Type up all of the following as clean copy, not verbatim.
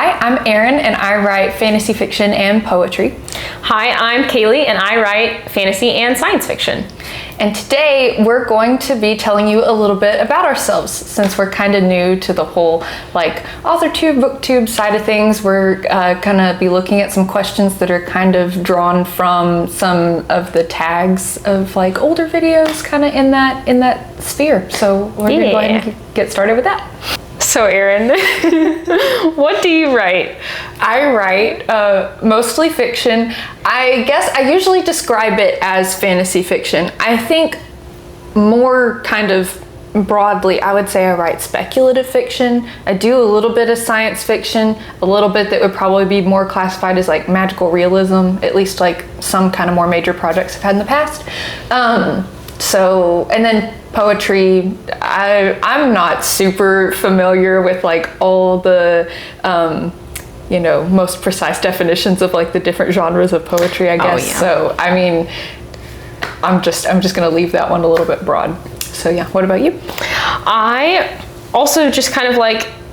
Hi, I'm Erin and I write fantasy fiction and poetry. Hi, I'm Kaylee and I write fantasy and science fiction. And today we're going to be telling you a little bit about ourselves since we're kind of new to the whole authortube, booktube side of things. We're gonna be looking at some questions that are kind of drawn from some of the tags of older videos kind of in that sphere. So we're gonna go ahead and get started with that. So Erin, what do you write? I write mostly fiction. I guess I usually describe it as fantasy fiction. I think more kind of broadly, I would say I write speculative fiction. I do a little bit of science fiction, a little bit that would probably be more classified as magical realism, at least some kind of more major projects I've had in the past. And then poetry, I'm not super familiar with all the most precise definitions of the different genres of poetry, I guess. Oh, yeah. So I mean, I'm just gonna leave that one a little bit broad. So yeah, what about you? I also just kind of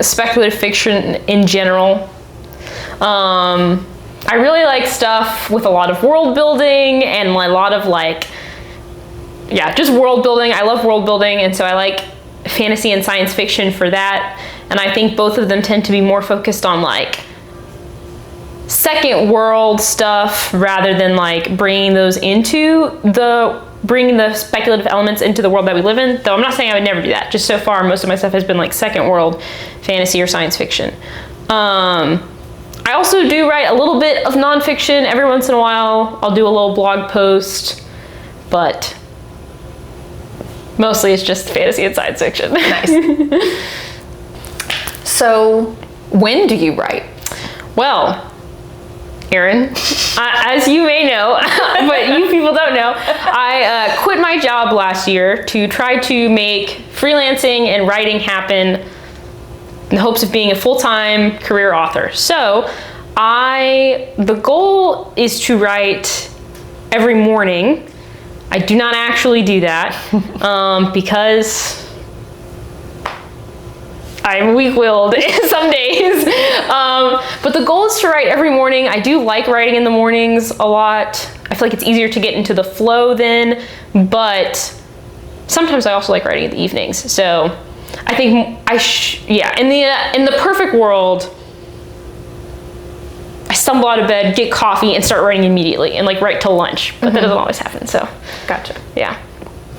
speculative fiction in general. I really like stuff with a lot of world building and a lot of just world building. I love world building, and so I like fantasy and science fiction for that. And I think both of them tend to be more focused on second world stuff rather than bringing the speculative elements into the world that we live in. Though I'm not saying I would never do that. Just so far, most of my stuff has been second world fantasy or science fiction. I also do write a little bit of nonfiction every once in a while. I'll do a little blog post, but mostly it's just fantasy and science fiction. Nice. So, when do you write? Well, Erin, as you may know, but you people don't know, I quit my job last year to try to make freelancing and writing happen in the hopes of being a full-time career author. So, the goal is to write every morning. I do not actually do that because I'm weak-willed some days. But the goal is to write every morning. I do like writing in the mornings a lot. I feel like it's easier to get into the flow then, but sometimes I also like writing in the evenings. So I think in the perfect world, I stumble out of bed, get coffee, and start writing immediately, and write till lunch. But that doesn't always happen. So, gotcha. Yeah.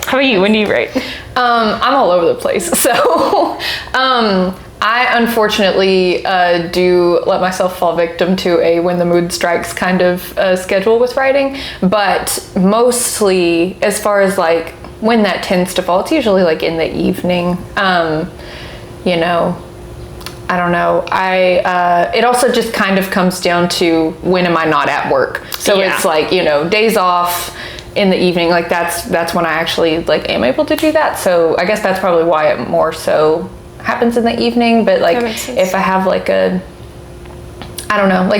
How about you? When do you write? I'm all over the place. So, I unfortunately do let myself fall victim to a when the mood strikes kind of schedule with writing. But mostly, as far as when that tends to fall, it's usually in the evening. I don't know. It also just kind of comes down to when am I not at work. So it's days off in the evening, that's when I actually am able to do that. So I guess that's probably why it more so happens in the evening. But if I have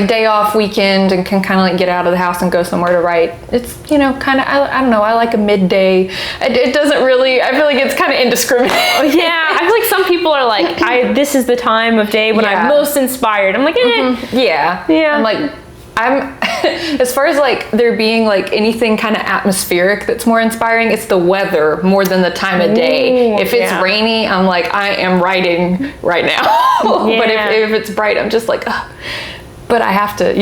day off weekend and can kind of get out of the house and go somewhere to write, it's kind of, I don't know, I like a midday. It doesn't really, I feel like it's kind of indiscriminate. Yeah, I feel like some people are this is the time of day when I'm most inspired. I'm Yeah. I'm as far as there being anything kind of atmospheric that's more inspiring, it's the weather more than the time of day. If it's rainy, I'm I am writing right now. But if it's bright, I'm just ugh. But I have to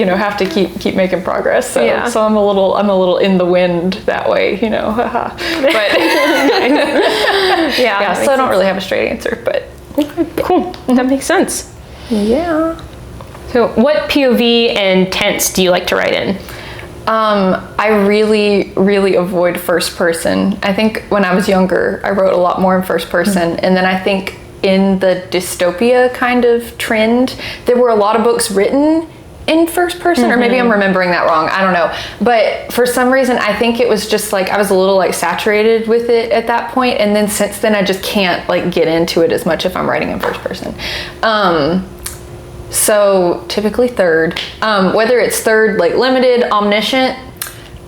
keep making progress. So so I'm a little in the wind that way, But so I don't really have a straight answer, but cool. That makes sense. Yeah. So what POV and tense do you like to write in? I really, really avoid first person. I think when I was younger, I wrote a lot more in first person. And then I think in the dystopia kind of trend, there were a lot of books written in first person, or maybe I'm remembering that wrong. I don't know. But for some reason, I think it was just I was a little saturated with it at that point. And then since then, I just can't get into it as much if I'm writing in first person. So typically third, whether it's third, limited, omniscient,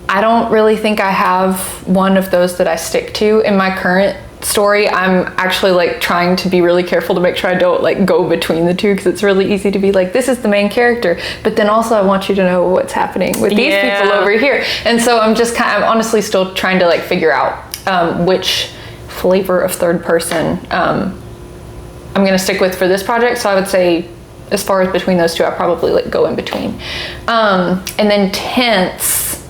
I don't really think I have one of those that I stick to in my current story, I'm actually like trying to be really careful to make sure I don't like go between the two, because it's really easy to be like, this is the main character, but then also I want you to know what's happening with these people over here. And so I'm honestly still trying to like figure out which flavor of third person I'm gonna stick with for this project. So I would say, as far as between those two, I probably like go in between. And then tense,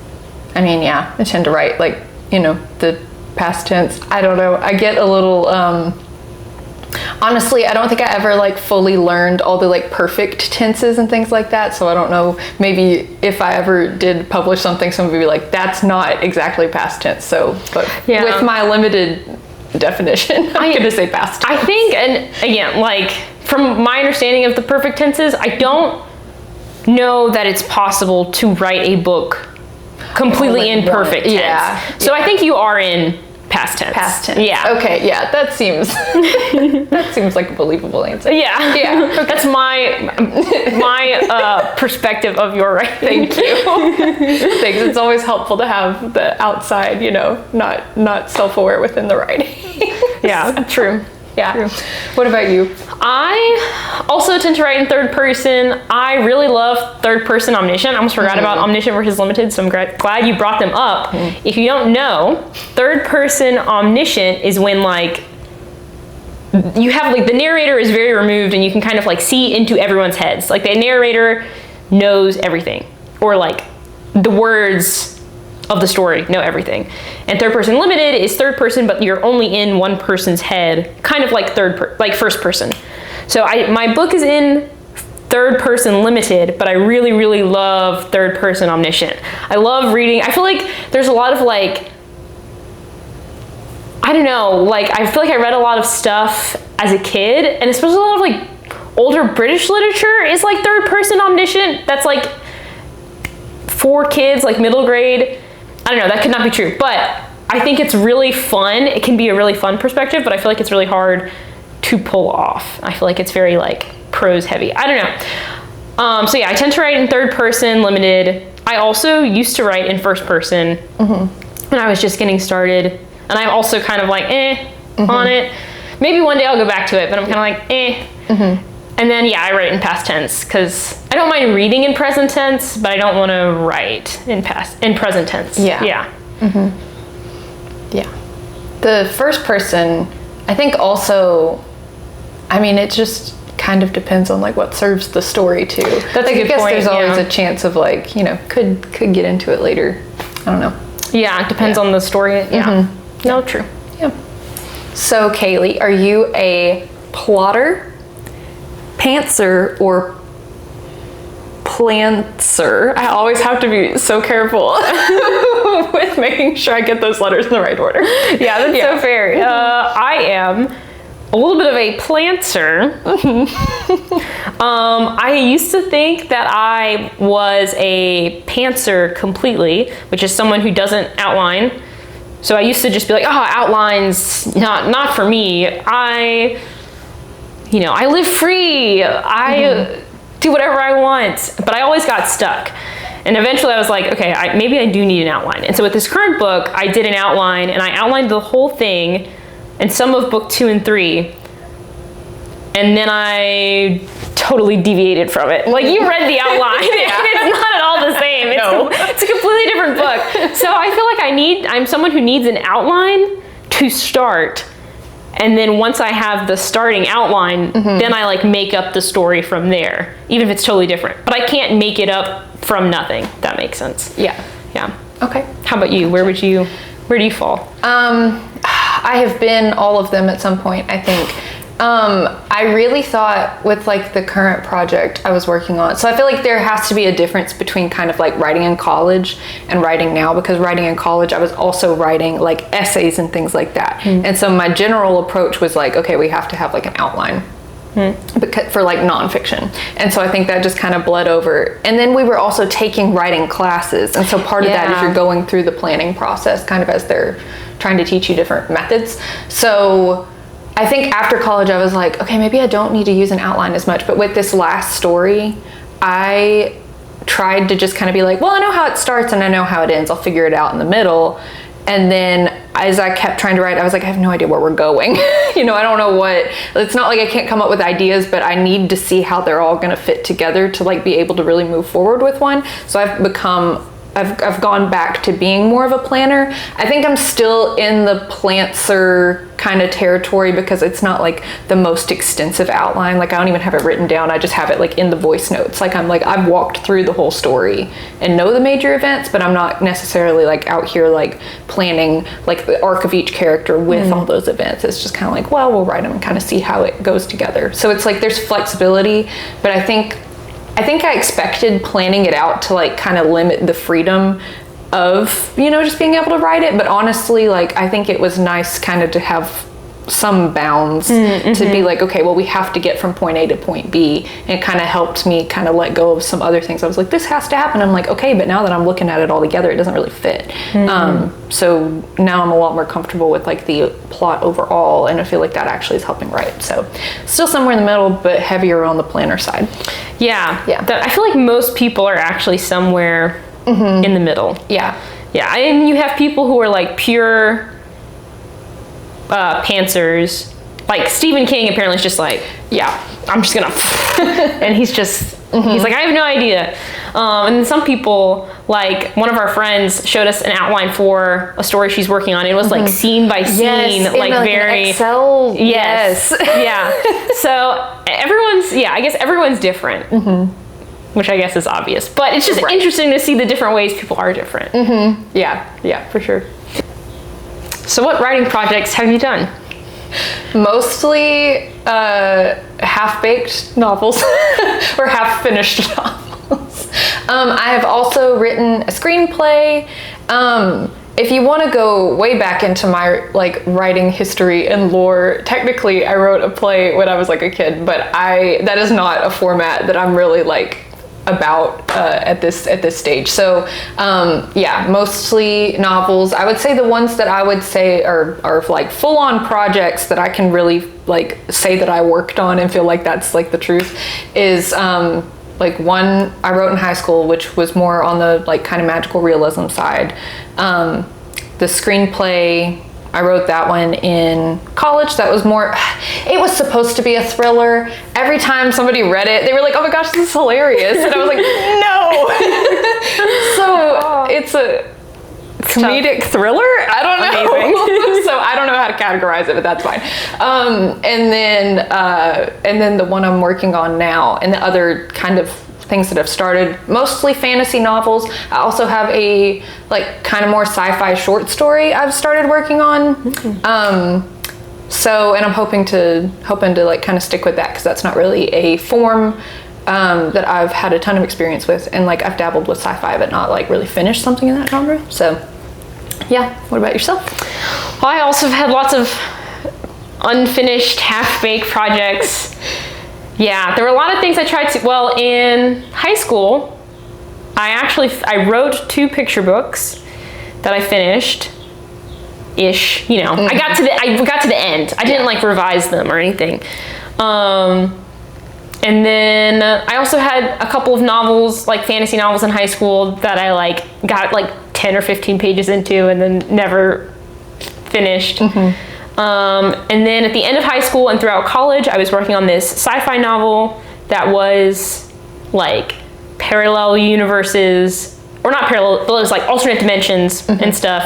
I mean, yeah, I tend to write like, you know, the past tense. I don't know, I get a little, honestly, I don't think I ever like fully learned all the like perfect tenses and things like that. So I don't know, maybe if I ever did publish something, somebody would be like, that's not exactly past tense. So, but with my limited definition, I'm gonna say past tense. I think, and again, like from my understanding of the perfect tenses, I don't know that it's possible to write a book completely in perfect tense. Yeah. So I think you are in past tense. Past tense. Yeah. Okay. Yeah. That seems like a believable answer. Yeah. Yeah. Okay. That's my perspective of your writing. Thank you. Thanks. It's always helpful to have the outside, you know, not self-aware within the writing. Yeah. True. Yeah. True. What about you? I also tend to write in third person. I really love third person omniscient. I almost forgot about omniscient versus limited, so I'm glad you brought them up. If you don't know, third person omniscient is when like you have like the narrator is very removed and you can kind of like see into everyone's heads. Like the narrator knows everything, or like the words of the story know everything. And third person limited is third person, but you're only in one person's head, kind of like first person. So my book is in third person limited, but I really, really love third person omniscient. I love reading. I feel like there's a lot of like, I don't know, like I feel like I read a lot of stuff as a kid, and especially a lot of like older British literature is like third person omniscient. That's like for kids, like middle grade. I don't know, that could not be true, but I think it's really fun. It can be a really fun perspective, but I feel like it's really hard to pull off. I feel like it's very like prose heavy. I don't know. So yeah, I tend to write in third person limited. I also used to write in first person when I was just getting started. And I'm also kind of like, on it. Maybe one day I'll go back to it, but I'm kind of like, And then, yeah, I write in past tense because I don't mind reading in present tense, but I don't want to write in present tense. Yeah. Yeah. Yeah. The first person, I think also, I mean, it just kind of depends on like what serves the story too. That's like, a good I guess point, there's always a chance of like, you know, could get into it later. I don't know. Yeah, it depends on the story. Yeah. No, true. Yeah. So, Kaylee, are you a plotter, pantser, or plantser? I always have to be so careful with making sure I get those letters in the right order. Yeah, that's so fair. I am a little bit of a plantser. I used to think that I was a pantser completely, which is someone who doesn't outline. So I used to just be like, outlines, not for me. I live free. I do whatever I want, but I always got stuck. And eventually I was like, okay, maybe I do need an outline. And so with this current book, I did an outline, and I outlined the whole thing and some of book 2 and 3. And then I totally deviated from it. Like, you read the outline. It's not at all the same. It's a completely different book. So I feel like I'm someone who needs an outline to start. And then once I have the starting outline, then I like make up the story from there, even if it's totally different. But I can't make it up from nothing, if that makes sense. Yeah. Yeah. Okay. How about you? Where do you fall? I have been all of them at some point, I think. I really thought with like the current project I was working on, so I feel like there has to be a difference between kind of like writing in college and writing now, because writing in college I was also writing like essays and things like that. And so my general approach was like, okay, we have to have like an outline for like nonfiction. And so I think that just kind of bled over. And then we were also taking writing classes. And so part of that is you're going through the planning process kind of as they're trying to teach you different methods. So I think after college I was like, okay, maybe I don't need to use an outline as much. But with this last story, I tried to just kind of be like, well, I know how it starts and I know how it ends. I'll figure it out in the middle. And then as I kept trying to write, I was like, I have no idea where we're going. You know, I don't know what, it's not like I can't come up with ideas, but I need to see how they're all going to fit together to like be able to really move forward with one. So I've gone back to being more of a planner. I think I'm still in the plantser kind of territory because it's not like the most extensive outline. Like I don't even have it written down. I just have it like in the voice notes. Like I've walked through the whole story and know the major events, but I'm not necessarily like out here like planning like the arc of each character with all those events. It's just kind of like, well, we'll write them and kind of see how it goes together. So it's like there's flexibility, but I think I expected planning it out to like kind of limit the freedom of, you know, just being able to write it. But honestly, like I think it was nice kind of to have some bounds to be like, okay, well, we have to get from point A to point B. And it kind of helped me kind of let go of some other things. I was like, this has to happen. I'm like, okay, but now that I'm looking at it all together, it doesn't really fit. So now I'm a lot more comfortable with like the plot overall, and I feel like that actually is helping write. So still somewhere in the middle, but heavier on the planner side. Yeah. I feel like most people are actually somewhere in the middle. Yeah. And you have people who are like pure pantsers. Like Stephen King apparently is just like, yeah, I'm just gonna, and he's just, he's like, I have no idea. And then some people, like one of our friends showed us an outline for a story she's working on. It was like scene by scene, like very Excel. Yes. Yeah. So I guess everyone's different, which I guess is obvious, but it's just interesting to see the different ways people are different. Yeah, for sure. So what writing projects have you done? Mostly half-baked novels or half-finished novels. I have also written a screenplay. If you want to go way back into my like writing history and lore, technically I wrote a play when I was like a kid, but that is not a format that I'm really like about at this stage. So mostly novels. I would say the ones that I would say are like full-on projects that I can really like say that I worked on and feel like that's like the truth is like one I wrote in high school, which was more on the like kind of magical realism side. The screenplay, I wrote that one in college. That was more, it was supposed to be a thriller. Every time somebody read it, they were like, oh my gosh, this is hilarious. And I was like, no. So it's a comedic thriller? I don't know. So I don't know how to categorize it, but that's fine. And then the one I'm working on now and the other kind of things that have started, mostly fantasy novels. I also have a like kind of more sci-fi short story I've started working on. And I'm hoping to like kind of stick with that because that's not really a form that I've had a ton of experience with, and like I've dabbled with sci-fi but not like really finished something in that genre. So yeah, what about yourself? Well, I also have had lots of unfinished half-baked projects. Yeah, there were a lot of things I tried to, well, in high school, I wrote 2 picture books that I finished ish, you know. I got to the end. I didn't like revise them or anything. And then I also had a couple of novels, like fantasy novels in high school that I like got like 10 or 15 pages into and then never finished. And then at the end of high school and throughout college, I was working on this sci-fi novel that was like parallel universes, or not parallel, but it was like alternate dimensions and stuff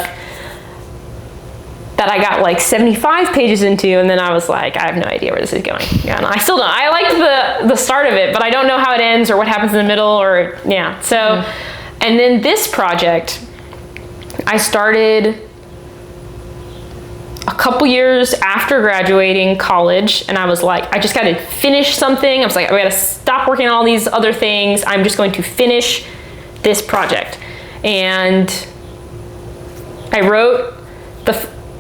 that I got like 75 pages into, and then I was like, I have no idea where this is going. Yeah, and I still don't. I liked the start of it, but I don't know how it ends or what happens in the middle, or yeah. So, and then this project, I started a couple years after graduating college, and I was like, I just got to finish something. I was like, I got to stop working on all these other things. I'm just going to finish this project. And I wrote the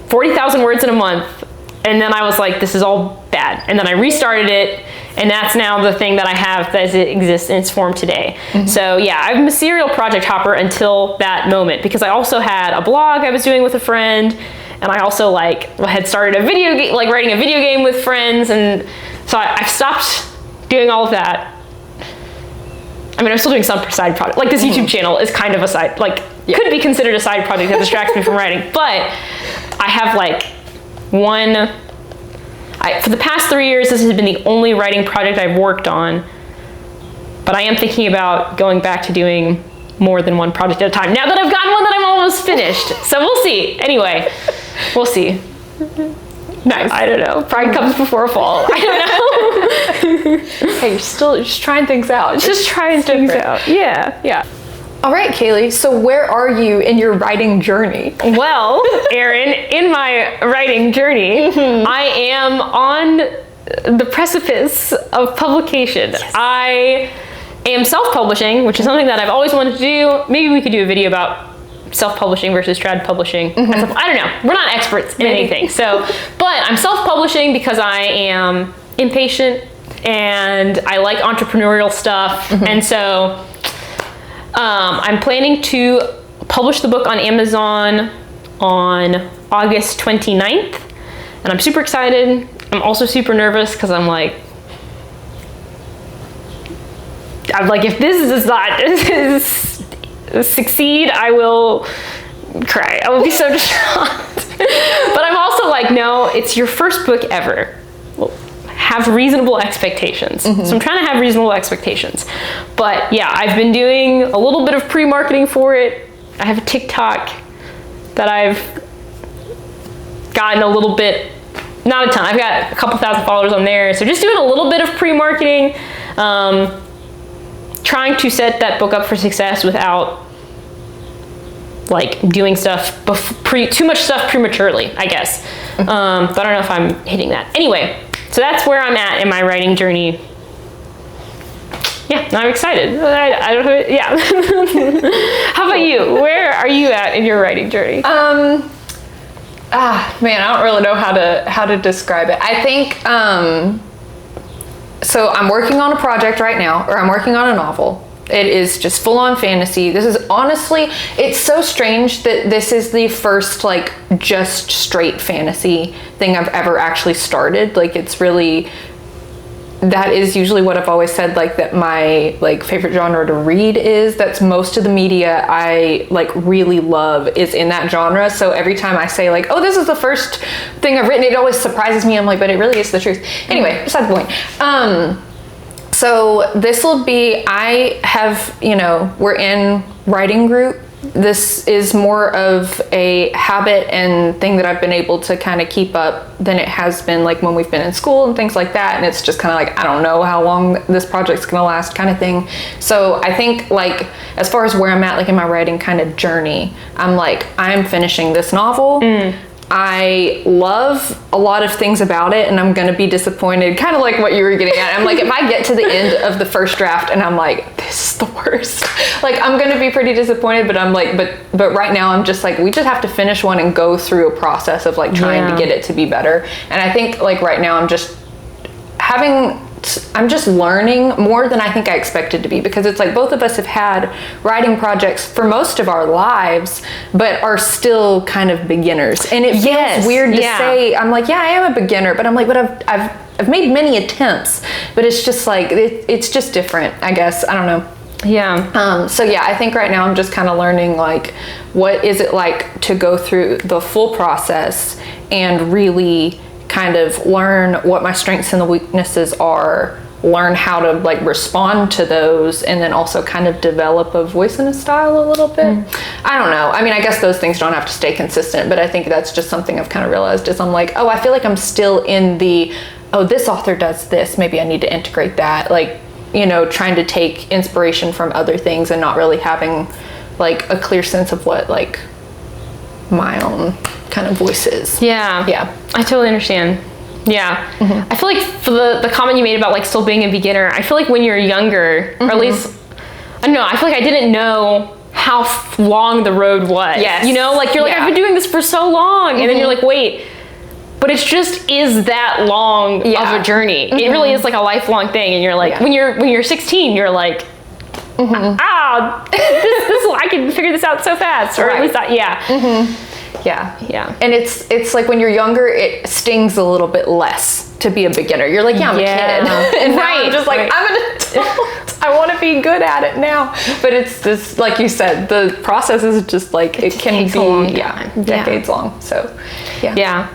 40,000 words in a month, and then I was like, this is all bad. And then I restarted it, and that's now the thing that I have that exists in its form today. So yeah, I'm a serial project hopper until that moment, because I also had a blog I was doing with a friend, and I also like had started a video game, like writing a video game with friends, and so I've stopped doing all of that. I mean, I'm still doing some side project. Like this YouTube channel is kind of a side, like could be considered a side project that distracts me from writing. But I have like for the past 3 years, this has been the only writing project I've worked on. But I am thinking about going back to doing more than one project at a time. Now that I've gotten one that I'm almost finished. So we'll see. Anyway, we'll see. Nice. I don't know. Pride comes before a fall. I don't know. Hey, you're just trying things out. Just trying things out. Yeah. Yeah. All right, Kaylee. So where are you in your writing journey? Well, Erin, in my writing journey, I am on the precipice of publication. Yes. I am self-publishing, which is something that I've always wanted to do. Maybe we could do a video about self-publishing versus trad publishing. I don't know. We're not experts in anything. So, but I'm self-publishing because I am impatient and I like entrepreneurial stuff. And so I'm planning to publish the book on Amazon on August 29th. And I'm super excited. I'm also super nervous because I'm like, if this does not succeed, I will cry. I will be so distraught. But I'm also like, no, it's your first book ever. Well, have reasonable expectations. So I'm trying to have reasonable expectations. But yeah, I've been doing a little bit of pre-marketing for it. I have a TikTok that I've gotten a little bit, not a ton. I've got a couple thousand followers on there. So just doing a little bit of pre-marketing, trying to set that book up for success without like doing stuff too much stuff prematurely, I guess. But I don't know if I'm hitting that. Anyway, so that's where I'm at in my writing journey. Yeah, I'm excited. I don't know. Yeah. How about you? Where are you at in your writing journey? Man, I don't really know how to describe it. I think so I'm working on a project right now, or I'm working on a novel. It is just full-on fantasy. This is honestly, it's so strange that this is the first like just straight fantasy thing I've ever actually started. Like it's really, that is usually what I've always said, like that my like favorite genre to read is. That's most of the media I like really love is in that genre. So every time I say like, oh, this is the first thing I've written, it always surprises me. I'm like, but it really is the truth. Anyway, besides the point. So this will be, I have, we're in writing group. This is more of a habit and thing that I've been able to kind of keep up than it has been like when we've been in school and things like that. And it's just kind of like, I don't know how long this project's gonna last kind of thing. So I think like, as far as where I'm at, like in my writing kind of journey, I'm like, I'm finishing this novel. I love a lot of things about it and I'm gonna be disappointed, kind of like what you were getting at. I'm like, if I get to the end of the first draft and I'm like, this is the worst, like I'm gonna be pretty disappointed, but I'm like, but right now I'm just like, we just have to finish one and go through a process of like trying to get it to be better. And I think like right now I'm just learning more than I think I expected to be, because it's like both of us have had writing projects for most of our lives, but are still kind of beginners. And it feels weird to say, I'm like, yeah, I am a beginner, but I'm like, but I've made many attempts, but it's just like, it's just different, I guess. I don't know. Yeah. So yeah, I think right now I'm just kind of learning like, what is it like to go through the full process and really kind of learn what my strengths and the weaknesses are, learn how to like respond to those, and then also kind of develop a voice and a style a little bit. I don't know. I mean, I guess those things don't have to stay consistent, but I think that's just something I've kind of realized is I'm like, oh, I feel like I'm still in the, oh, this author does this, maybe I need to integrate that. Like, trying to take inspiration from other things and not really having like a clear sense of what like my own kind of voice is. Yeah. I totally understand. Yeah. I feel like for the comment you made about like still being a beginner, I feel like when you're younger, or at least, I don't know, I feel like I didn't know how long the road was. Yes. Like you're like, I've been doing this for so long. And then you're like, wait, but it just is that long of a journey. It really is like a lifelong thing. And you're like, when you're 16, you're like, this I can figure this out so fast. Or at least Yeah. And it's like when you're younger, it stings a little bit less to be a beginner. You're like, I'm a kid. And now I'm just like, I'm an adult. I want to be good at it now. But it's just, like you said, the process is just like, it can be decades long. So, yeah. Yeah.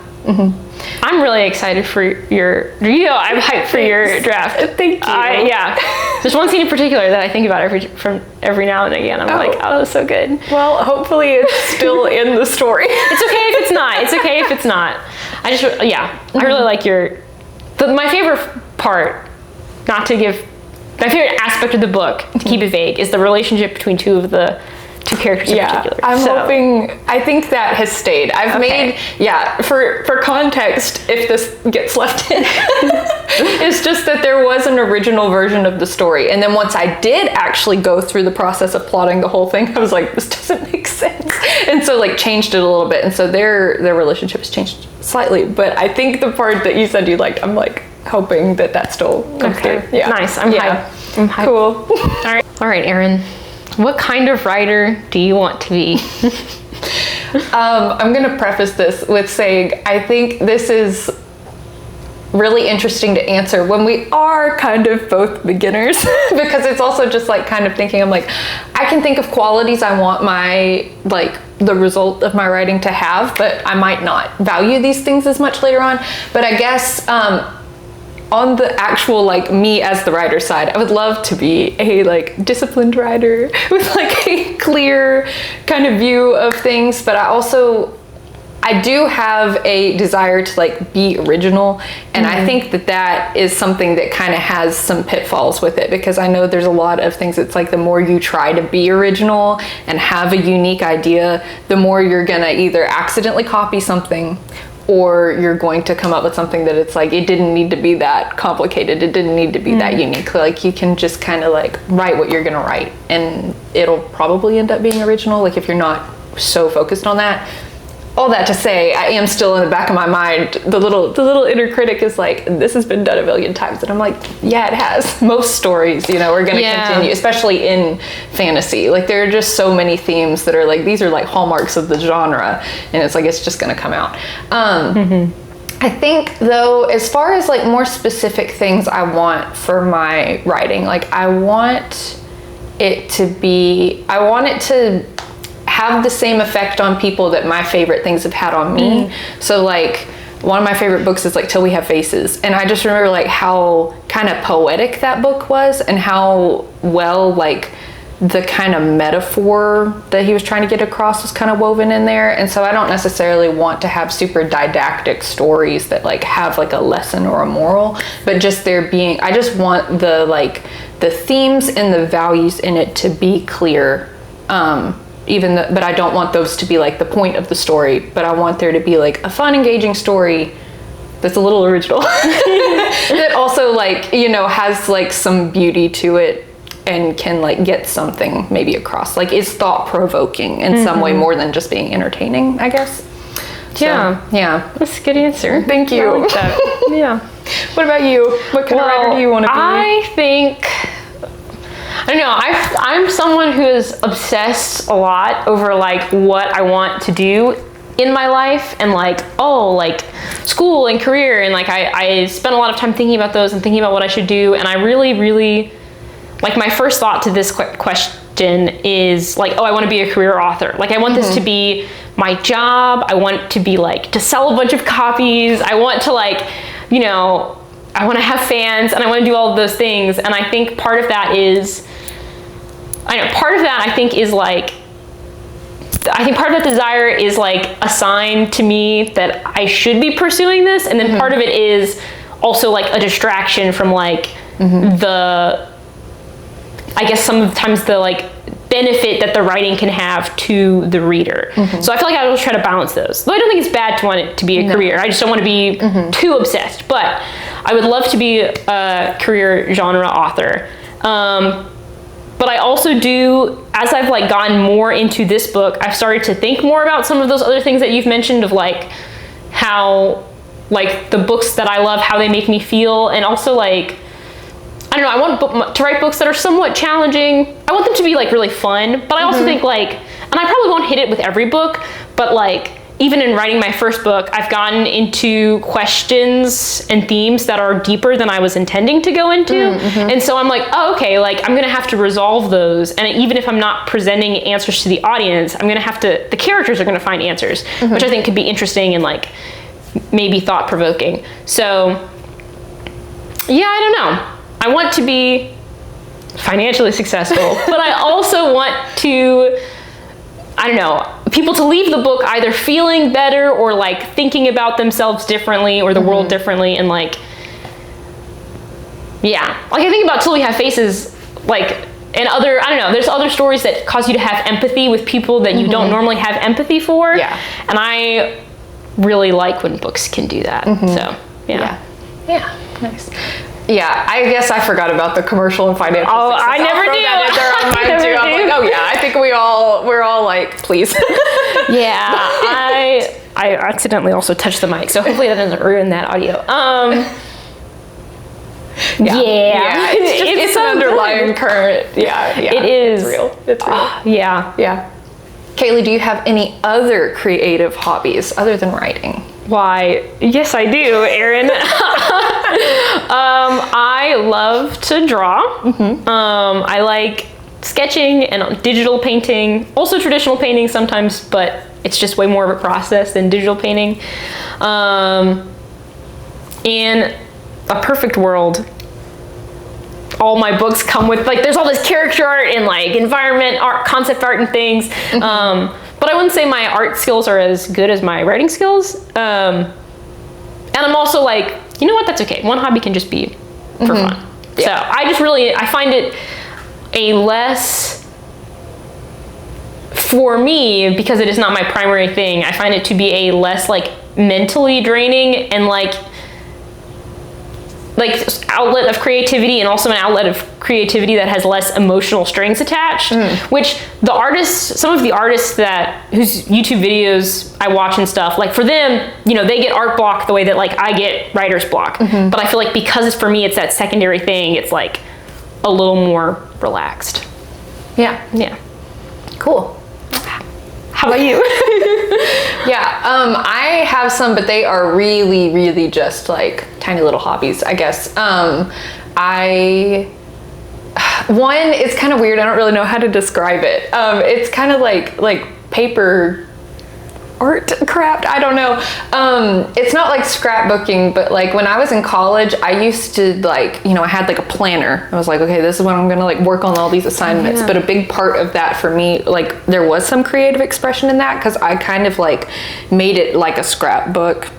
I'm really excited for I'm hyped for your draft. Thank you. There's one scene in particular that I think about every now and again. I'm like, oh, that's so good. Well, hopefully it's still in the story. It's okay if it's not. It's okay if it's not. I really like my favorite part, my favorite aspect of the book, to keep it vague, is the relationship between two characters in particular. I'm hoping, I think that has stayed. I've made, for context, if this gets left in, it's just that there was an original version of the story. And then once I did actually go through the process of plotting the whole thing, I was like, this doesn't make sense. And so like changed it a little bit. And so their relationship has changed slightly. But I think the part that you said you liked, I'm like hoping that still comes through. Yeah. Nice. I'm hyped. I'm hyped. Cool. All right, Erin. What kind of writer do you want to be? I'm going to preface this with saying I think this is really interesting to answer when we are kind of both beginners, because it's also just like kind of thinking, I'm like, I can think of qualities I want the result of my writing to have, but I might not value these things as much later on. But I guess on the actual like me as the writer side, I would love to be a like disciplined writer with like a clear kind of view of things, but I do have a desire to like be original, and I think that is something that kind of has some pitfalls with it, because I know there's a lot of things. It's like the more you try to be original and have a unique idea, the more you're gonna either accidentally copy something, or you're going to come up with something that it's like, it didn't need to be that complicated. It didn't need to be that unique. Like you can just kind of like write what you're going to write, and it'll probably end up being original. Like if you're not so focused on that. All that to say, I am still in the back of my mind, the little inner critic is like, this has been done a million times. And I'm like, yeah, it has. Most stories, are going to continue, especially in fantasy. Like there are just so many themes that are like, these are like hallmarks of the genre. And it's like, it's just going to come out. I think though, as far as like more specific things I want for my writing, like I want it to have the same effect on people that my favorite things have had on me. So like one of my favorite books is like Till We Have Faces, and I just remember like how kind of poetic that book was, and how well like the kind of metaphor that he was trying to get across was kind of woven in there. And so I don't necessarily want to have super didactic stories that like have like a lesson or a moral, but just I just want the themes and the values in it to be clear. But I don't want those to be like the point of the story, but I want there to be like a fun, engaging story that's a little original that also like, has like some beauty to it and can like get something maybe across, like is thought-provoking in some way more than just being entertaining, I guess. Yeah. That's a good answer. Thank you. I like that. Yeah. What about you? What kind of writer do you want to be? I think, I don't know, I'm someone who is obsessed a lot over like what I want to do in my life, and like, like school and career, and like I spend a lot of time thinking about those and thinking about what I should do. And I really, really, like my first thought to this question is like, I want to be a career author. Like I want this to be my job. I want to be like, to sell a bunch of copies. I want to like, I want to have fans, and I want to do all of those things. And I think part of that is, part of that desire is like a sign to me that I should be pursuing this. And then part of it is also like a distraction from like sometimes the like benefit that the writing can have to the reader. So I feel like I will try to balance those. Though I don't think it's bad to want it to be a career. I just don't want to be too obsessed. But I would love to be a career genre author. But I also do, as I've like gotten more into this book, I've started to think more about some of those other things that you've mentioned, of like how like the books that I love, how they make me feel. And also like, I don't know, I want to write books that are somewhat challenging. I want them to be like really fun, but I also think like, and I probably won't hit it with every book, but like even in writing my first book, I've gotten into questions and themes that are deeper than I was intending to go into. And so I'm like, oh, okay, like I'm gonna have to resolve those. And even if I'm not presenting answers to the audience, I'm gonna have to, the characters are gonna find answers, which I think could be interesting and like maybe thought provoking. So yeah, I don't know. I want to be financially successful, but I also want to, I don't know, people to leave the book either feeling better or like thinking about themselves differently or the world differently. And like, yeah, like I think about Till We Have Faces, like, and other, I don't know, there's other stories that cause you to have empathy with people that you don't normally have empathy for. Yeah. And I really like when books can do that. So, yeah. Yeah, nice. Yeah, I guess I forgot about the commercial and financial success. I never I'll throw do. that in there on mine too. I'm like, oh yeah, I think we're all like, please. Yeah, I accidentally also touched the mic, so hopefully that doesn't ruin that audio. Yeah. It's so an underlying current. Yeah, it is. It's real. It's real. Yeah. Kaylee, do you have any other creative hobbies other than writing? Why, yes, I do, Erin. I love to draw. I like sketching and digital painting, also traditional painting sometimes, but it's just way more of a process than digital painting. In a perfect world, all my books come with, like, there's all this character art and like environment art, concept art and things. But I wouldn't say my art skills are as good as my writing skills. And I'm also like, you know what, that's okay. One hobby can just be for fun. So I find it a less, for me, because it is not my primary thing, I find it to be a less like mentally draining and like outlet of creativity, and also an outlet of creativity that has less emotional strings attached, which some of the artists whose YouTube videos I watch and stuff, like for them, you know, they get art block the way that like I get writer's block. But I feel like because for me it's that secondary thing, it's like a little more relaxed. Yeah. Cool. How about you? I have some, but they are really, really just like tiny little hobbies, I guess. One, it's kind of weird. I don't really know how to describe it. It's kind of like paper art craft. I don't know. It's not like scrapbooking, but like when I was in college, I used to like, you know, I had like a planner. I was like, okay, this is when I'm gonna like work on all these assignments. But a big part of that for me, like there was some creative expression in that, because I kind of like made it like a scrapbook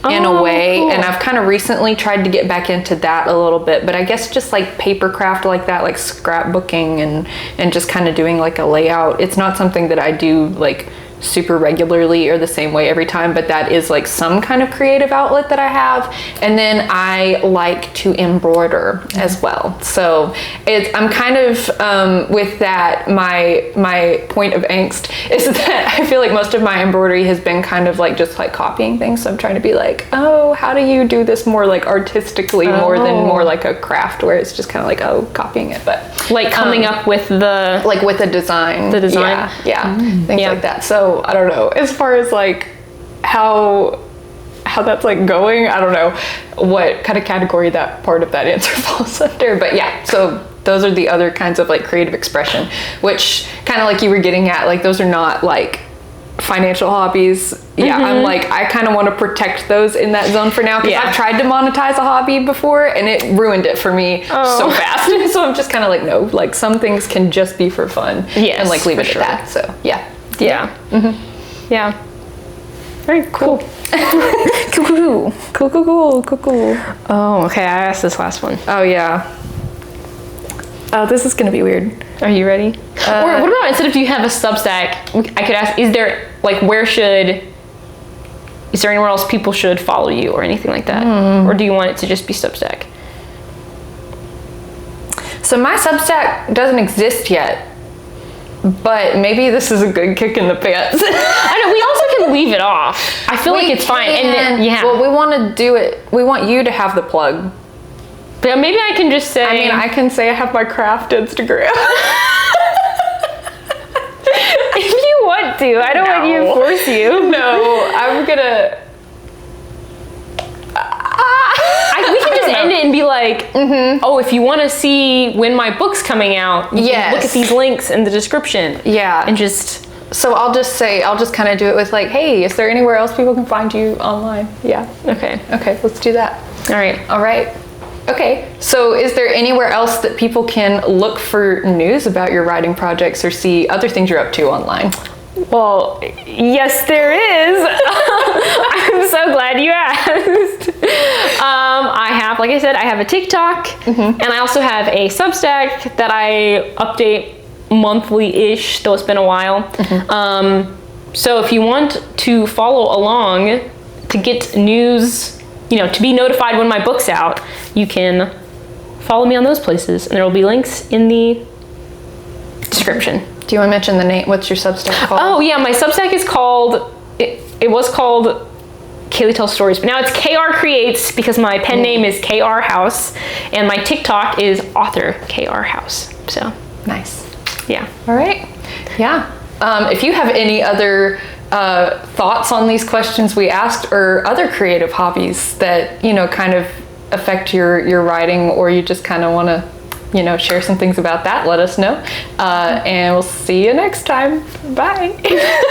in a way. Cool. And I've kind of recently tried to get back into that a little bit, but I guess just like paper craft like that, like scrapbooking and just kind of doing like a layout. It's not something that I do like super regularly or the same way every time, but that is like some kind of creative outlet that I have. And then I like to embroider as well. So I'm kind of with that, my point of angst is that I feel like most of my embroidery has been kind of like just like copying things. So I'm trying to be like, oh, how do you do this more like artistically more than more like a craft where it's just kind of like, oh, copying it, but like coming up with with a design. The design. Yeah. Things like that. So I don't know, as far as like how that's like going, I don't know what kind of category that part of that answer falls under, but yeah, so those are the other kinds of like creative expression, which kind of like you were getting at, like those are not like financial hobbies. I'm like, I kind of want to protect those in that zone for now, because I've tried to monetize a hobby before and it ruined it for me so fast. So I'm just kind of like, no, like some things can just be for fun and like leave it at that. So yeah. Very cool. Cool. Oh, okay, I asked this last one. Oh yeah. Oh, this is gonna be weird. Are you ready? Or what about, instead of, do you have a Substack, I could ask, is there anywhere else people should follow you or anything like that? Or do you want it to just be Substack? So my Substack doesn't exist yet, but maybe this is a good kick in the pants. I know, we also can leave it off. I feel like it's fine. And well, we want to do it. We want you to have the plug. But maybe I can just say. I mean, I can say I have my craft Instagram. If you want to. I don't want you to force you. No, I'm gonna. We can just end it and be like, oh, if you want to see when my book's coming out, you can look at these links in the description. Yeah. And just... So I'll just kind of do it with like, hey, is there anywhere else people can find you online? Yeah. Okay. Okay, let's do that. All right. All right. Okay, so is there anywhere else that people can look for news about your writing projects or see other things you're up to online? Well, yes, there is. I'm so glad you asked. I have, like I said, I have a TikTok, and I also have a Substack that I update monthly-ish, though it's been a while. So if you want to follow along to get news, to be notified when my book's out, you can follow me on those places, and there will be links in the description. Do you want to mention the name? What's your Substack called? Oh yeah, my Substack is called, it was called Kaylee Tells Stories, but now it's KR Creates because my pen name is KR House, and my TikTok is author KR House. So nice. Yeah. All right. Yeah. If you have any other thoughts on these questions we asked, or other creative hobbies that kind of affect your writing, or you just kind of want to share some things about that, let us know, and we'll see you next time. Bye.